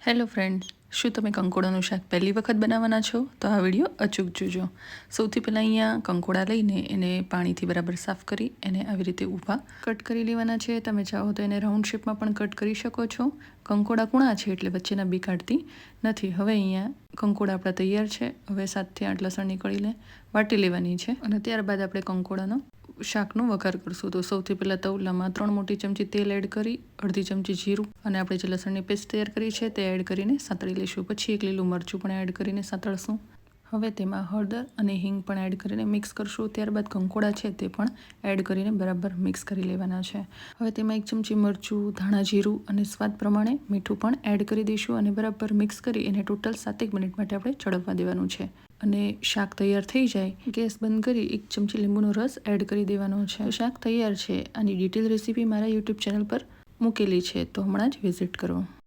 Hello friends, શું તમે કંકોડાનું શાક પહેલી વખત બનાવવાના છો? તો આ વિડીયો અચૂક જોજો. સૌથી પહેલાં અહીંયા કંકોડા લઈને એને પાણીથી બરાબર સાફ કરી એને આવી રીતે ઊભા કટ કરી લેવાના છે. તમે ચાહો તો એને રાઉન્ડ શેપમાં પણ કટ કરી શકો છો. કંકોડા કૂણા છે એટલે વચ્ચેના બી કાઢતી નથી. હવે અહીંયા કંકોડા આપણા તૈયાર છે. હવે 7 થી 8 લસણની કળીને વાટી લેવાની છે અને ત્યારબાદ આપણે કંકોડાનો શાકનો વઘાર કરશું. તો સૌથી પહેલાં તવલામાં 3 મોટી ચમચી તેલ એડ કરી, અડધી ચમચી જીરું અને આપણે જે લસણની પેસ્ટ તૈયાર કરી છે તે એડ કરીને સાંતળી લઈશું. પછી 1 લીલું મરચું પણ એડ કરીને સાંતળશું. હવે તેમાં હળદર અને હિંગ પણ એડ કરીને મિક્સ કરશું. ત્યારબાદ કંકોડા છે તે પણ એડ કરીને બરાબર મિક્સ કરી લેવાના છે. હવે તેમાં 1 ચમચી મરચું, ધાણા જીરું અને સ્વાદ પ્રમાણે મીઠું પણ એડ કરી દઈશું અને બરાબર મિક્સ કરી એને ટોટલ 7 મિનિટ માટે આપણે ચડવવા દેવાનું છે. અને શાક તૈયાર થઈ જાય ગેસ બંધ કરી 1 ચમચી લીંબુનો રસ એડ કરી દેવાનો છે. શાક તૈયાર છે. આની ડિટેલ રેસીપી મારા યુટ્યુબ ચેનલ પર મૂકેલી છે, તો હમણાં જ વિઝિટ કરો.